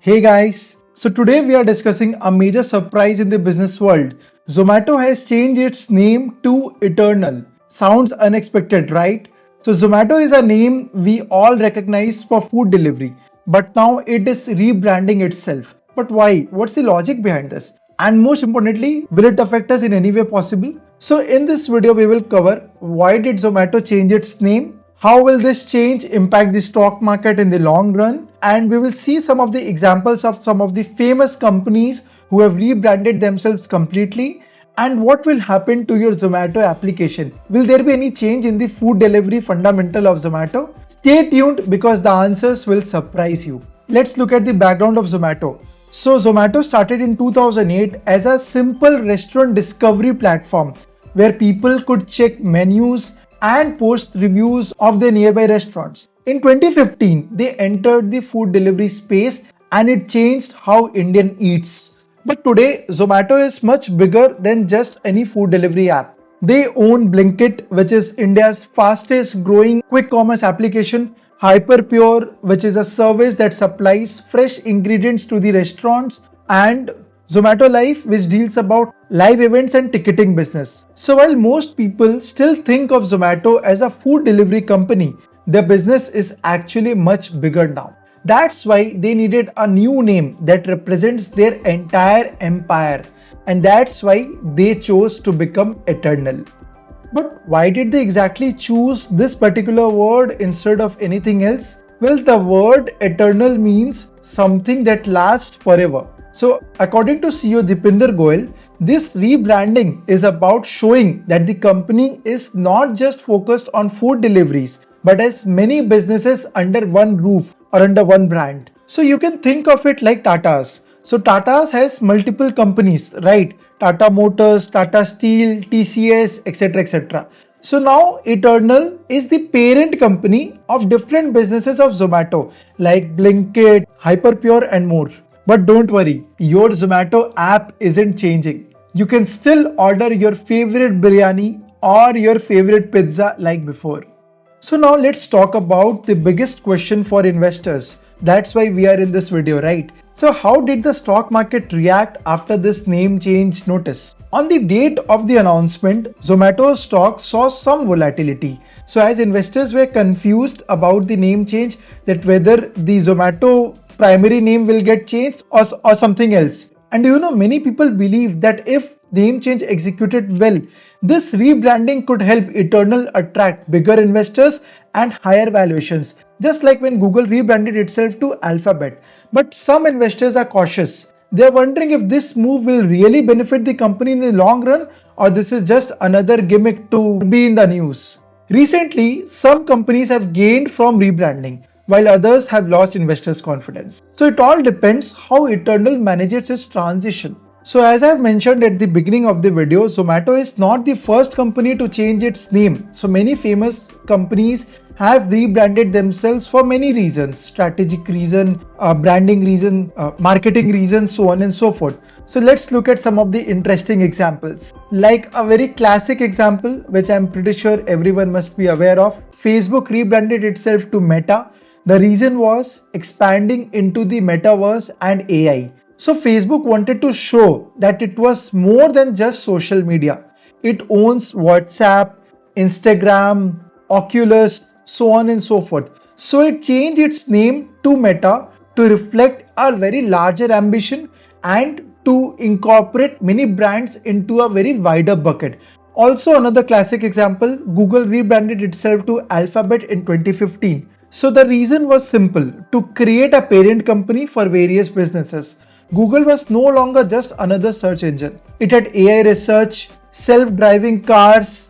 Hey guys, so today we are discussing a major surprise in the business world. Zomato has changed its name to Eternal. Sounds unexpected, right? So Zomato is a name we all recognize for food delivery, but now it is rebranding itself. But why? What's the logic behind this? And most importantly, will it affect us in any way possible? So in this video we will cover why did Zomato change its name? How will this change impact the stock market in the long run? And we will see some of the examples of some of the famous companies who have rebranded themselves completely. And what will happen to your Zomato application? Will there be any change in the food delivery fundamental of Zomato? Stay tuned because the answers will surprise you. Let's look at the background of Zomato. So Zomato started in 2008 as a simple restaurant discovery platform where people could check menus and post reviews of their nearby restaurants. In 2015, they entered the food delivery space and it changed how Indian eats. But today, Zomato is much bigger than just any food delivery app. They own Blinkit, which is India's fastest growing quick commerce application, Hyperpure, which is a service that supplies fresh ingredients to the restaurants, and Zomato Life, which deals about live events and ticketing business. So while most people still think of Zomato as a food delivery company, their business is actually much bigger now. That's why they needed a new name that represents their entire empire, and that's why they chose to become Eternal. But why did they exactly choose this particular word instead of anything else? Well, the word eternal means something that lasts forever. So, according to CEO Dipinder Goyal, this rebranding is about showing that the company is not just focused on food deliveries, but has many businesses under one roof or under one brand. So, you can think of it like Tata's. So Tata's has multiple companies, right? Tata Motors, Tata Steel, TCS, etc. etc. So now Eternal is the parent company of different businesses of Zomato like Blinkit, Hyperpure and more. But don't worry, your Zomato app isn't changing. You can still order your favorite biryani or your favorite pizza like before. So now let's talk about the biggest question for investors. That's why we are in this video, right? So how did the stock market react after this name change notice? On the date of the announcement, Zomato's stock saw some volatility. So as investors were confused about the name change, that whether the Zomato primary name will get changed or something else. And many people believe that if name change executed well, this rebranding could help Eternal attract bigger investors and higher valuations, just like when Google rebranded itself to Alphabet. But some investors are cautious. They are wondering if this move will really benefit the company in the long run or this is just another gimmick to be in the news. Recently, some companies have gained from rebranding while others have lost investors' confidence. So it all depends how Eternal manages its transition. So as I have mentioned at the beginning of the video, Zomato is not the first company to change its name. So many famous companies have rebranded themselves for many reasons: strategic reason, branding reason, marketing reasons, so on and so forth. So let's look at some of the interesting examples. Like a very classic example, which I'm pretty sure everyone must be aware of, Facebook rebranded itself to Meta. The reason was expanding into the metaverse and AI. So Facebook wanted to show that it was more than just social media. It owns WhatsApp, Instagram, Oculus, so on and so forth. So it changed its name to Meta to reflect a very larger ambition and to incorporate many brands into a very wider bucket. Also, another classic example, Google rebranded itself to Alphabet in 2015. So the reason was simple: to create a parent company for various businesses. Google was no longer just another search engine. It had AI research, self-driving cars,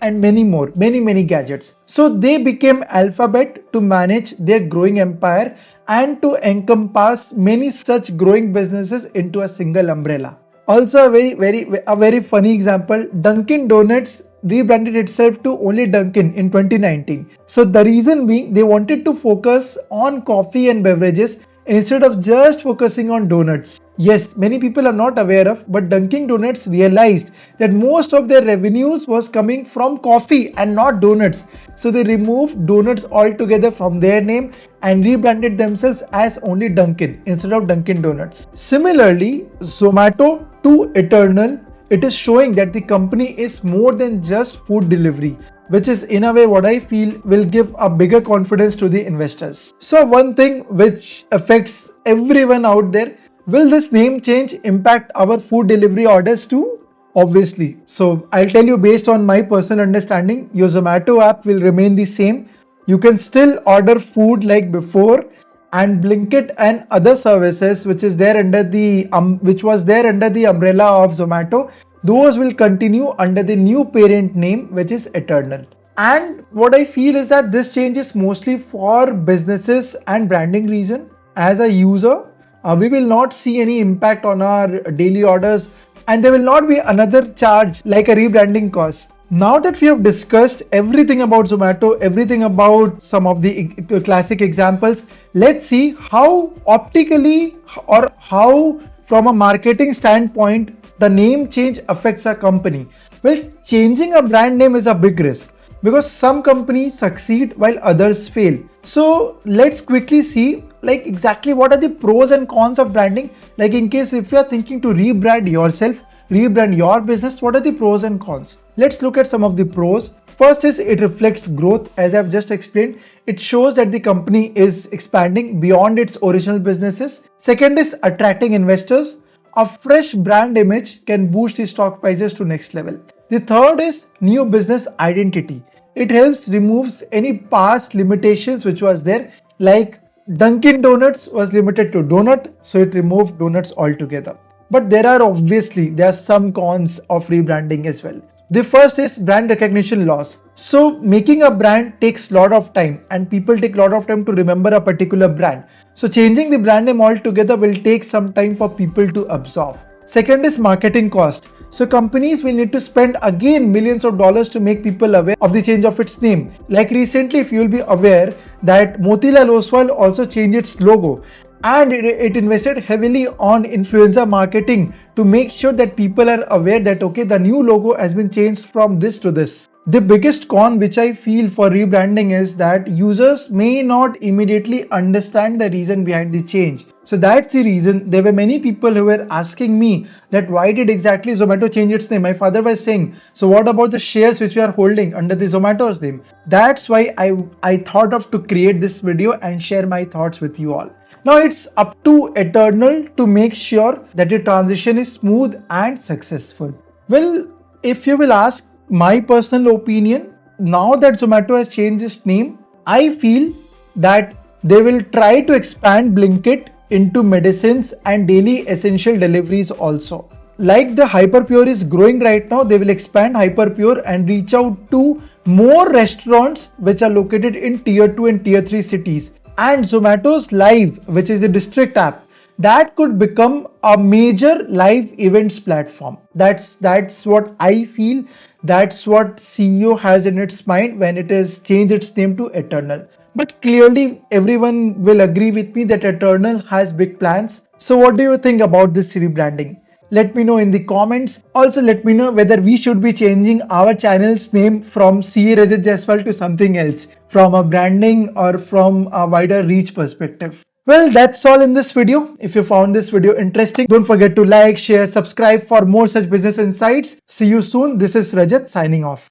and many more, many gadgets. So they became Alphabet to manage their growing empire and to encompass many such growing businesses into a single umbrella. Also a very funny example, Dunkin' Donuts rebranded itself to only Dunkin' in 2019. So the reason being they wanted to focus on coffee and beverages instead of just focusing on donuts. Yes, many people are not aware of, but Dunkin' Donuts realized that most of their revenues was coming from coffee and not donuts. So they removed donuts altogether from their name and rebranded themselves as only Dunkin' instead of Dunkin' Donuts. Similarly, Zomato to Eternal, it is showing that the company is more than just food delivery, which is in a way what I feel will give a bigger confidence to the investors. So one thing which affects everyone out there, will this name change impact our food delivery orders too? Obviously. So I'll tell you based on my personal understanding, your Zomato app will remain the same. You can still order food like before, and Blinkit and other services which is there under the which was there under the umbrella of Zomato, those will continue under the new parent name which is Eternal. And what I feel is that this change is mostly for businesses and branding reason. As a user, we will not see any impact on our daily orders, and there will not be another charge like a rebranding cost. Now that we have discussed everything about Zomato, everything about some of the classic examples, let's see how optically or how from a marketing standpoint the name change affects a company. Well, changing a brand name is a big risk because some companies succeed while others fail. So let's quickly see like exactly what are the pros and cons of branding. Like in case if you are thinking to rebrand yourself, rebrand your business, what are the pros and cons? Let's look at some of the pros. First is it reflects growth. As I've just explained, it shows that the company is expanding beyond its original businesses. Second is attracting investors. A fresh brand image can boost the stock prices to next level. The third is new business identity. It helps removes any past limitations which was there, like Dunkin' Donuts was limited to donut, so it removed donuts altogether. But there are some cons of rebranding as well. The first is brand recognition loss. So making a brand takes a lot of time and people take a lot of time to remember a particular brand. So changing the brand name altogether will take some time for people to absorb. Second is marketing cost. So companies will need to spend again millions of dollars to make people aware of the change of its name. Like recently, if you will be aware that Motilal Oswal also changed its logo, and it invested heavily on influencer marketing to make sure that people are aware that okay, the new logo has been changed from this to this. The biggest con which I feel for rebranding is that users may not immediately understand the reason behind the change. So that's the reason there were many people who were asking me that why did exactly Zomato change its name? My father was saying, so what about the shares which we are holding under the Zomato's name? That's why I thought of to create this video and share my thoughts with you all. Now it's up to Eternal to make sure that the transition is smooth and successful. Well, if you will ask my personal opinion, now that Zomato has changed its name, I feel that they will try to expand Blinkit into medicines and daily essential deliveries also. Like the Hyperpure is growing right now, they will expand Hyperpure and reach out to more restaurants which are located in tier 2 and tier 3 cities. And Zomato's Live, which is the district app, that could become a major live events platform. That's what I feel. That's what CEO has in its mind when it has changed its name to Eternal. But clearly, everyone will agree with me that Eternal has big plans. So what do you think about this rebranding? Let me know in the comments. Also, let me know whether we should be changing our channel's name from CA Rajat Jaiswal to something else, from a branding or from a wider reach perspective. Well, that's all in this video. If you found this video interesting, don't forget to like, share, subscribe for more such business insights. See you soon. This is Rajat signing off.